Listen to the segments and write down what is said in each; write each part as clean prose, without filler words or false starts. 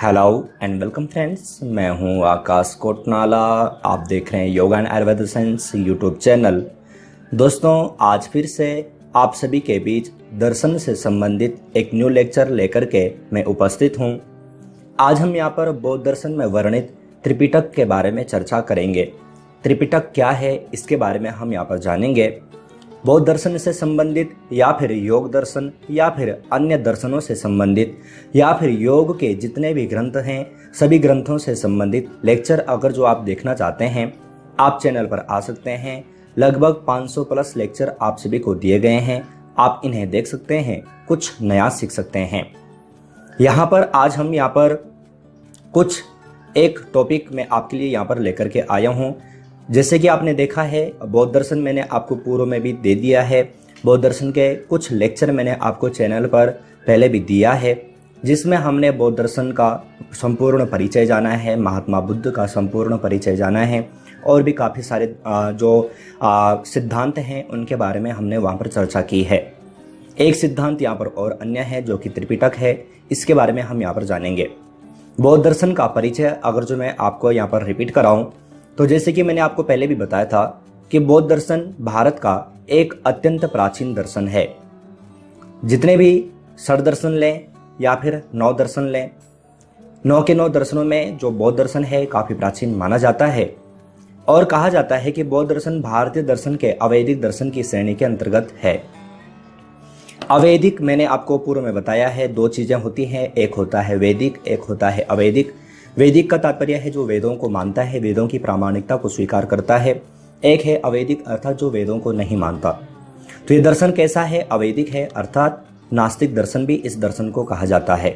Hello and welcome friends, मैं हूं आकाश कोटनाला। आप देख रहे हैं yoga and Ayurveda science YouTube channel. दोस्तों, आज फिर से आप सभी के बीच दर्शन से संबंधित एक न्यू लेक्चर लेकर के मैं उपस्थित हूं। आज हम यहां पर बौद्ध दर्शन में वर्णित त्रिपिटक के बारे में चर्चा करेंगे। त्रिपिटक क्या है, इसके बारे में हम यहाँ पर जानेंगे। बौद्ध दर्शन से संबंधित या फिर योग दर्शन या फिर अन्य दर्शनों से संबंधित या फिर योग के जितने भी ग्रंथ हैं, सभी ग्रंथों से संबंधित लेक्चर अगर जो आप देखना चाहते हैं, आप चैनल पर आ सकते हैं। लगभग 500 प्लस लेक्चर आप सभी को दिए गए हैं। आप इन्हें देख सकते हैं, कुछ नया सीख सकते हैं। यहाँ पर आज हम यहाँ पर कुछ एक टॉपिक मैं आपके लिए यहाँ पर लेकर के आया हूँ। जैसे कि आपने देखा है, बौद्ध दर्शन मैंने आपको पूर्व में भी दे दिया है। बौद्ध दर्शन के कुछ लेक्चर मैंने आपको चैनल पर पहले भी दिया है, जिसमें हमने बौद्ध दर्शन का संपूर्ण परिचय जाना है, महात्मा बुद्ध का संपूर्ण परिचय जाना है, और भी काफ़ी सारे जो सिद्धांत हैं उनके बारे में हमने वहाँ पर चर्चा की है। एक सिद्धांत यहाँ पर और अन्य है जो कि त्रिपिटक है, इसके बारे में हम यहाँ पर जानेंगे। बौद्ध दर्शन का परिचय अगर जो मैं आपको यहाँ पर रिपीट कराऊँ, तो जैसे कि मैंने आपको पहले भी बताया था कि बौद्ध दर्शन भारत का एक अत्यंत प्राचीन दर्शन है। जितने भी षड दर्शन लें या फिर 9 दर्शन लें, 9 के 9 दर्शनों में जो बौद्ध दर्शन है काफ़ी प्राचीन माना जाता है। और कहा जाता है कि बौद्ध दर्शन भारतीय दर्शन के अवैदिक दर्शन की श्रेणी के अंतर्गत है। अवैदिक मैंने आपको पूर्व में बताया है, 2 चीज़ें होती हैं, एक होता है वैदिक, एक होता है अवैदिक। वैदिक का तात्पर्य है जो वेदों को मानता है, वेदों की प्रामाणिकता को स्वीकार करता है। एक है अवैदिक, अर्थात जो वेदों को नहीं मानता। तो ये दर्शन कैसा है? अवैदिक है, अर्थात नास्तिक दर्शन भी इस दर्शन को कहा जाता है।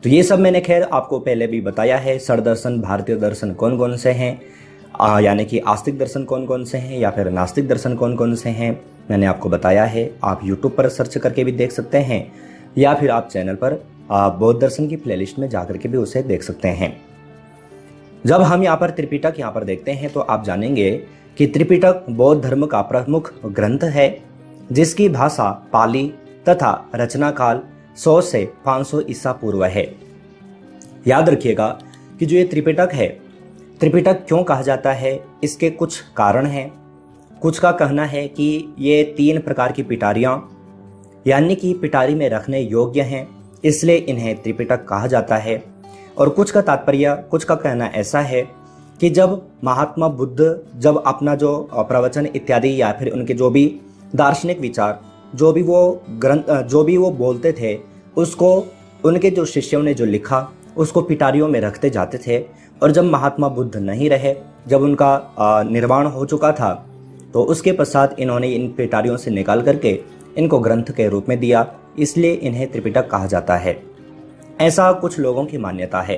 तो ये सब मैंने खैर आपको पहले भी बताया है। षड दर्शन भारतीय दर्शन कौन कौन से हैं, यानी कि आस्तिक दर्शन कौन कौन से हैं या फिर नास्तिक दर्शन कौन कौन से हैं, मैंने आपको बताया है। आप यूट्यूब पर सर्च करके भी देख सकते हैं या फिर आप चैनल पर बौद्ध दर्शन की प्लेलिस्ट में जाकर के भी उसे देख सकते हैं। जब हम यहाँ पर त्रिपिटक यहाँ पर देखते हैं तो आप जानेंगे कि त्रिपिटक बौद्ध धर्म का प्रमुख ग्रंथ है, जिसकी भाषा पाली तथा रचना काल 100 से 500 ईसा पूर्व है। याद रखिएगा कि जो ये त्रिपिटक है, त्रिपिटक क्यों कहा जाता है, इसके कुछ कारण हैं। कुछ का कहना है कि ये 3 प्रकार की पिटारियाँ यानी कि पिटारी में रखने योग्य हैं, इसलिए इन्हें त्रिपिटक कहा जाता है। और कुछ का कहना ऐसा है कि जब महात्मा बुद्ध जब अपना जो प्रवचन इत्यादि या फिर उनके जो भी दार्शनिक विचार जो भी वो बोलते थे, उसको उनके जो शिष्यों ने जो लिखा उसको पिटारियों में रखते जाते थे। और जब महात्मा बुद्ध नहीं रहे, जब उनका निर्वाण हो चुका था, तो उसके पश्चात इन्होंने इन पिटारियों से निकाल करके इनको ग्रंथ के रूप में दिया, इसलिए इन्हें त्रिपिटक कहा जाता है। ऐसा कुछ लोगों की मान्यता है।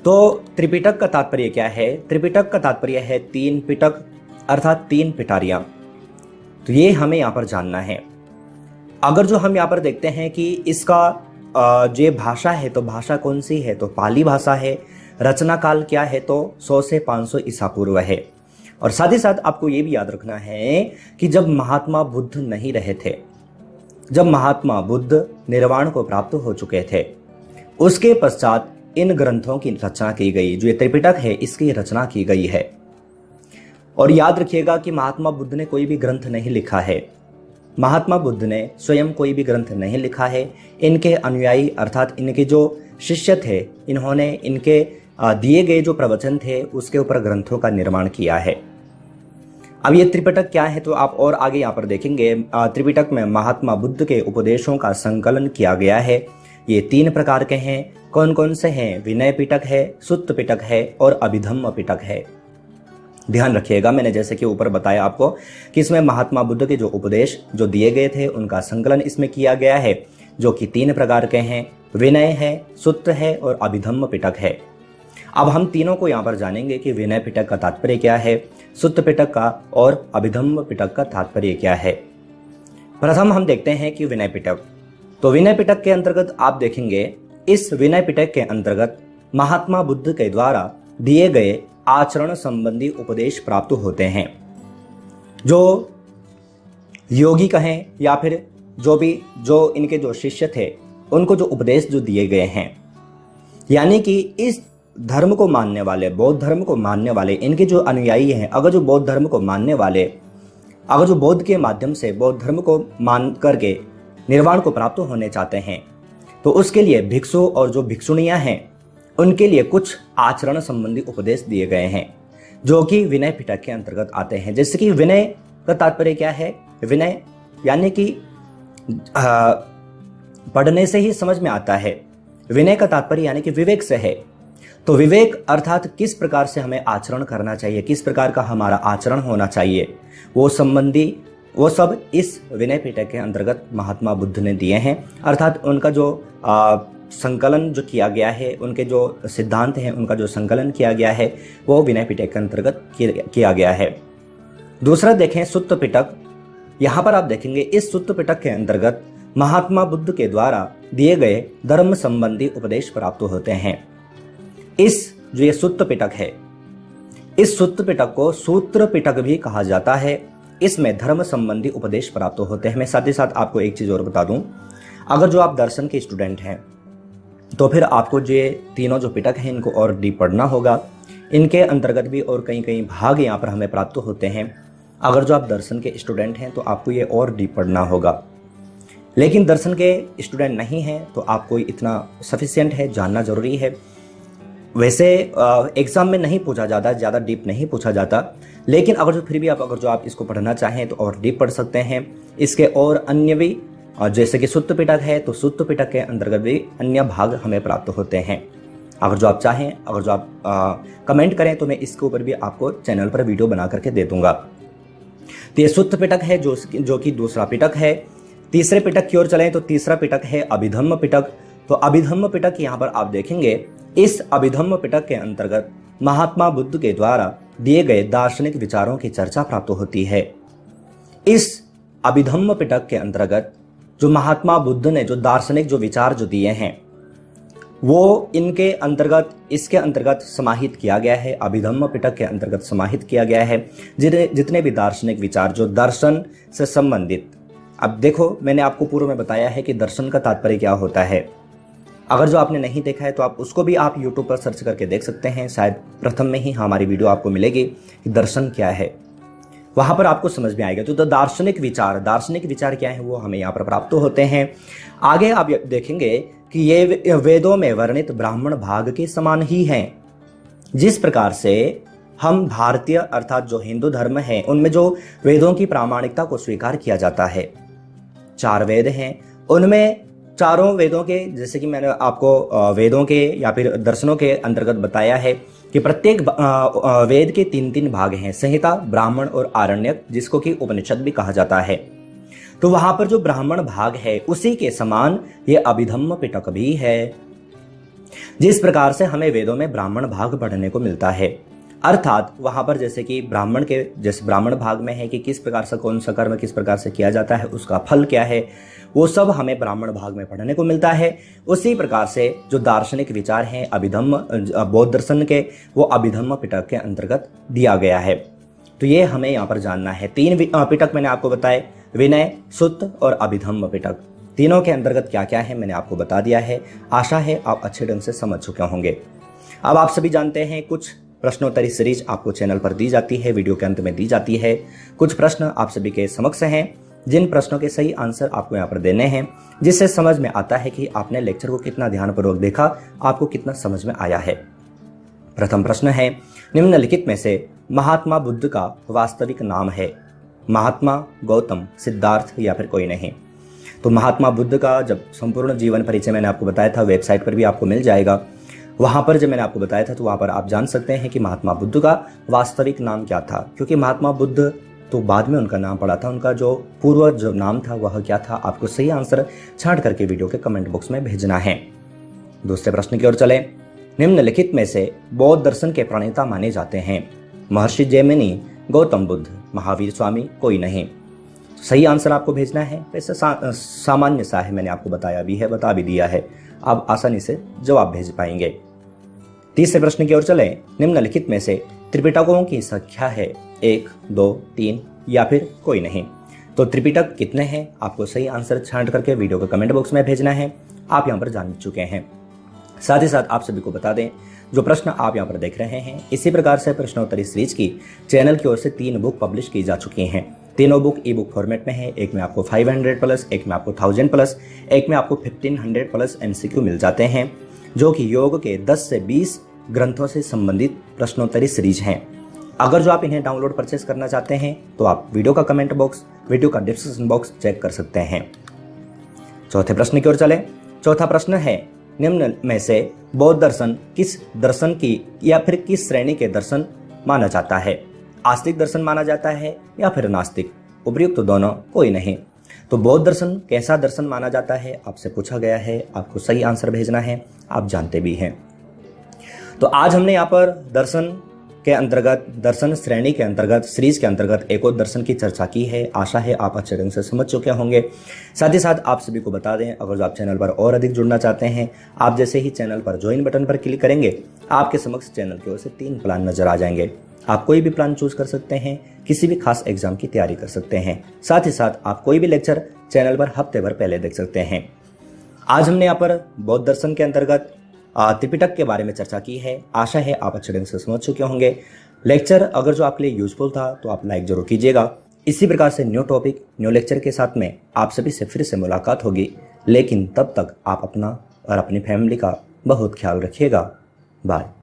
तो त्रिपिटक का तात्पर्य क्या है? त्रिपिटक का तात्पर्य है 3 पिटक, अर्थात 3 पिटारियां। तो ये हमें यहाँ पर जानना है। अगर जो हम यहाँ पर देखते हैं कि इसका जो भाषा है, तो भाषा कौन सी है? तो पाली भाषा है। रचना काल क्या है? तो 100 से 500 ईसा पूर्व है। और साथ ही साथ आपको ये भी याद रखना है कि जब महात्मा बुद्ध नहीं रहे थे, जब महात्मा बुद्ध निर्वाण को प्राप्त हो चुके थे, उसके पश्चात इन ग्रंथों की रचना की गई। जो ये त्रिपिटक है, इसकी रचना की गई है। और याद रखिएगा कि महात्मा बुद्ध ने कोई भी ग्रंथ नहीं लिखा है। महात्मा बुद्ध ने स्वयं कोई भी ग्रंथ नहीं लिखा है। इनके अनुयायी अर्थात इनके जो शिष्य थे, इन्होंने इनके दिए गए जो प्रवचन थे उसके ऊपर ग्रंथों का निर्माण किया है। अब ये त्रिपिटक क्या है, तो आप और आगे यहाँ पर देखेंगे। त्रिपिटक में महात्मा बुद्ध के उपदेशों का संकलन किया गया है। ये 3 प्रकार के हैं। कौन कौन से हैं? विनय पिटक है, सुत्त पिटक है और अभिधम्म पिटक है। ध्यान रखिएगा, मैंने जैसे कि ऊपर बताया आपको कि इसमें महात्मा बुद्ध के जो उपदेश जो दिए गए थे उनका संकलन इसमें किया गया है, जो कि 3 प्रकार के हैं। विनय है, सुत्त है और अभिधम्म पिटक है। अब हम तीनों को यहाँ पर जानेंगे कि विनय पिटक का तात्पर्य क्या है, सुत्त पिटक का और अभिधम्म पिटक का तात्पर्य क्या है। प्रथम हम देखते हैं कि विनय पिटक। तो विनय पिटक के अंतर्गत आप देखेंगे, इस विनय पिटक के अंतर्गत महात्मा बुद्ध के द्वारा दिए गए आचरण संबंधी उपदेश प्राप्त होते हैं। जो योगी कहें या फिर जो इनके जो शिष्य थे, उनको जो उपदेश जो दिए गए हैं, यानी कि इस धर्म को मानने वाले, बौद्ध धर्म को मानने वाले, इनके जो अनुयायी हैं, अगर जो बौद्ध धर्म को मानने वाले, अगर जो बौद्ध के माध्यम से बौद्ध धर्म को मान करके निर्वाण को प्राप्त होने चाहते हैं, तो उसके लिए भिक्षु और जो भिक्षुणियां हैं उनके लिए कुछ आचरण संबंधी उपदेश दिए गए हैं, जो कि विनय पिटक के अंतर्गत आते हैं। जैसे कि विनय का तात्पर्य क्या है? विनय यानी कि पढ़ने से ही समझ में आता है। विनय का तात्पर्य यानी कि विवेक से है। तो विवेक अर्थात किस प्रकार से हमें आचरण करना चाहिए, किस प्रकार का हमारा आचरण होना चाहिए, वो सब इस विनय पिटक के अंतर्गत महात्मा बुद्ध ने दिए हैं। अर्थात उनका जो संकलन जो किया गया है, उनके जो सिद्धांत हैं उनका जो संकलन किया गया है, वो विनय पिटक के अंतर्गत किया गया है। दूसरा देखें सुत्त पिटक। यहाँ पर आप देखेंगे इस सुत्त पिटक के अंतर्गत महात्मा बुद्ध के द्वारा दिए गए धर्म संबंधी उपदेश प्राप्त होते हैं। इस जो ये सुत्त पिटक है, इस सुत्त पिटक को सूत्र पिटक भी कहा जाता है। इसमें धर्म संबंधी उपदेश प्राप्त होते हैं। मैं साथ ही साथ आपको एक चीज और बता दूं, अगर जो आप दर्शन के स्टूडेंट हैं तो फिर आपको ये तीनों जो पिटक हैं इनको और डीप पढ़ना होगा। इनके अंतर्गत भी और कई भाग यहाँ पर हमें प्राप्त होते हैं। अगर जो आप दर्शन के स्टूडेंट हैं तो आपको ये और डीप पढ़ना होगा, लेकिन दर्शन के स्टूडेंट नहीं हैं तो आपको इतना सफिशिएंट है, जानना जरूरी है। वैसे एग्जाम में नहीं पूछा जाता, ज़्यादा डीप नहीं पूछा जाता, लेकिन अगर जो फिर भी अगर जो आप इसको पढ़ना चाहें तो और डीप पढ़ सकते हैं। इसके और अन्य भी जैसे कि सुत्त पिटक है, तो सुत्त पिटक के अंतर्गत भी अन्य भाग हमें प्राप्त होते हैं। अगर जो आप चाहें, अगर जो आप कमेंट करें तो मैं इसके ऊपर भी आपको चैनल पर वीडियो बना करके दे दूंगा। तो ये सुत्त पिटक है जो कि दूसरा पिटक है। तीसरे पिटक की ओर चलें तो तीसरा पिटक है अभिधम्म पिटक। तो अभिधम्म पिटक यहाँ पर आप देखेंगे, इस अभिधम्म पिटक के अंतर्गत महात्मा बुद्ध के द्वारा दिए गए दार्शनिक विचारों की चर्चा प्राप्त होती है। इस अभिधम्म पिटक के अंतर्गत जो महात्मा बुद्ध ने जो दार्शनिक जो विचार जो दिए हैं वो इसके अंतर्गत समाहित किया गया है। अभिधम्म पिटक के अंतर्गत समाहित किया गया है जितने भी दार्शनिक विचार जो दर्शन से संबंधित। अब देखो, मैंने आपको पूर्व में बताया है कि दर्शन का तात्पर्य क्या होता है। अगर जो आपने नहीं देखा है तो आप उसको भी आप YouTube पर सर्च करके देख सकते हैं। शायद प्रथम में ही हमारी वीडियो आपको मिलेगी कि दर्शन क्या है, वहां पर आपको समझ में आएगा। तो दार्शनिक विचार क्या है वो हमें यहाँ पर प्राप्त होते हैं। आगे आप देखेंगे कि ये वेदों में वर्णित ब्राह्मण भाग के समान ही हैं। जिस प्रकार से हम भारतीय अर्थात जो हिंदू धर्म है उनमें जो वेदों की प्रामाणिकता को स्वीकार किया जाता है, 4 वेद हैं, उनमें चारों वेदों के, जैसे कि मैंने आपको वेदों के या फिर दर्शनों के अंतर्गत बताया है कि प्रत्येक वेद के 3 भाग हैं, संहिता, ब्राह्मण और आरण्यक, जिसको कि उपनिषद भी कहा जाता है। तो वहां पर जो ब्राह्मण भाग है उसी के समान ये अभिधम्म पिटक भी है। जिस प्रकार से हमें वेदों में ब्राह्मण भाग पढ़ने को मिलता है, अर्थात वहां पर जैसे कि ब्राह्मण भाग में है कि किस प्रकार से कौन सा कर्म किस प्रकार से किया जाता है, उसका फल क्या है, वो सब हमें ब्राह्मण भाग में पढ़ने को मिलता है। उसी प्रकार से जो दार्शनिक विचार हैं अभिधम्म बौद्ध दर्शन के, वो अभिधम्म पिटक के अंतर्गत दिया गया है। तो ये हमें यहाँ पर जानना है। 3 पिटक मैंने आपको बताए, विनय, सुत्त और अभिधम्म पिटक। तीनों के अंतर्गत क्या क्या है मैंने आपको बता दिया है। आशा है आप अच्छे ढंग से समझ चुके होंगे। अब आप सभी जानते हैं कुछ प्रश्नोत्तरी सीरीज आपको चैनल पर दी जाती है, वीडियो के अंत में दी जाती है। कुछ प्रश्न आप सभी के समक्ष हैं, जिन प्रश्नों के सही आंसर आपको यहाँ पर देने हैं, जिससे समझ में आता है कि आपने लेक्चर को कितना ध्यानपूर्वक देखा, आपको कितना समझ में आया है। प्रथम प्रश्न है, निम्नलिखित में से महात्मा बुद्ध का वास्तविक नाम है? महात्मा, गौतम, सिद्धार्थ या फिर कोई नहीं? तो महात्मा बुद्ध का जब संपूर्ण जीवन परिचय मैंने आपको बताया था, वेबसाइट पर भी आपको मिल जाएगा। वहां पर जब मैंने आपको बताया था तो वहां पर आप जान सकते हैं कि महात्मा बुद्ध का वास्तविक नाम क्या था, क्योंकि महात्मा बुद्ध तो बाद में उनका नाम पड़ा था, उनका जो पूर्व जो नाम था वह क्या था। आपको सही आंसर छांट करके वीडियो के कमेंट बॉक्स में भेजना है। दूसरे प्रश्न की ओर चले। निम्नलिखित में से बौद्ध दर्शन के प्रणेता माने जाते हैं? महर्षि जैमिनी, गौतम बुद्ध, महावीर स्वामी, कोई नहीं? सही आंसर आपको भेजना है। वैसे सामान्य सा है, मैंने आपको बता भी दिया है, आप आसानी से जवाब भेज पाएंगे। तीसरे प्रश्न की ओर चले। निम्नलिखित में से त्रिपिटकों की संख्या है 1, 2, 3 या फिर कोई नहीं? तो त्रिपिटक कितने हैं आपको सही आंसर छांट करके वीडियो के कमेंट बॉक्स में भेजना है। आप यहाँ पर जान चुके हैं। साथ ही साथ आप सभी को बता दें, जो प्रश्न आप यहाँ पर देख रहे हैं, इसी प्रकार से प्रश्नोत्तरी सीरीज की चैनल की ओर से 3 बुक पब्लिश की जा चुकी हैं। तीनों बुक ई बुक फॉर्मेट में है। एक में आपको 500 प्लस, एक में आपको 1000 प्लस, एक में आपको 1500 प्लस MCQ मिल जाते हैं, जो कि योग के 10 से 20 ग्रंथों से संबंधित प्रश्नोत्तरी सीरीज हैं। अगर जो आप इन्हें डाउनलोड परचेस करना चाहते हैं तो आप वीडियो का कमेंट बॉक्स, वीडियो का डिस्क्रिप्शन बॉक्स चेक कर सकते हैं। चौथे प्रश्न की ओर चले। चौथा प्रश्न है, निम्न में से बौद्ध दर्शन किस दर्शन की या फिर किस श्रेणी के दर्शन माना जाता है? आस्तिक दर्शन माना जाता है या फिर नास्तिक? उपर्युक्त तो दोनों कोई नहीं। तो बौद्ध दर्शन कैसा दर्शन माना जाता है आपसे पूछा गया है, आपको सही आंसर भेजना है, आप जानते भी हैं। तो आज हमने यहाँ पर दर्शन के अंतर्गत, दर्शन श्रेणी के अंतर्गत, सीरीज के अंतर्गत एक और दर्शन की चर्चा की है। आशा है आप अच्छे ढंग से समझ चुके होंगे। साथ ही साथ आप सभी को बता दें, अगर जो आप चैनल पर और अधिक जुड़ना चाहते हैं, आप जैसे ही चैनल पर ज्वाइन बटन पर क्लिक करेंगे, आपके समक्ष चैनल की ओर से 3 प्लान नजर आ जाएंगे। आप कोई भी प्लान चूज कर सकते हैं, किसी भी खास एग्जाम की तैयारी कर सकते हैं। साथ ही साथ आप कोई भी लेक्चर चैनल पर हफ्ते भर पहले देख सकते हैं। आज हमने यहाँ पर बौद्ध दर्शन के अंतर्गत त्रिपिटक के बारे में चर्चा की है। आशा है आप अच्छे ढंग से समझ चुके होंगे। लेक्चर अगर जो आपके लिए यूजफुल था तो आप लाइक जरूर कीजिएगा। इसी प्रकार से न्यू टॉपिक, न्यू लेक्चर के साथ में आप सभी से फिर से मुलाकात होगी, लेकिन तब तक आप अपना और अपनी फैमिली का बहुत ख्याल रखिएगा। बाय।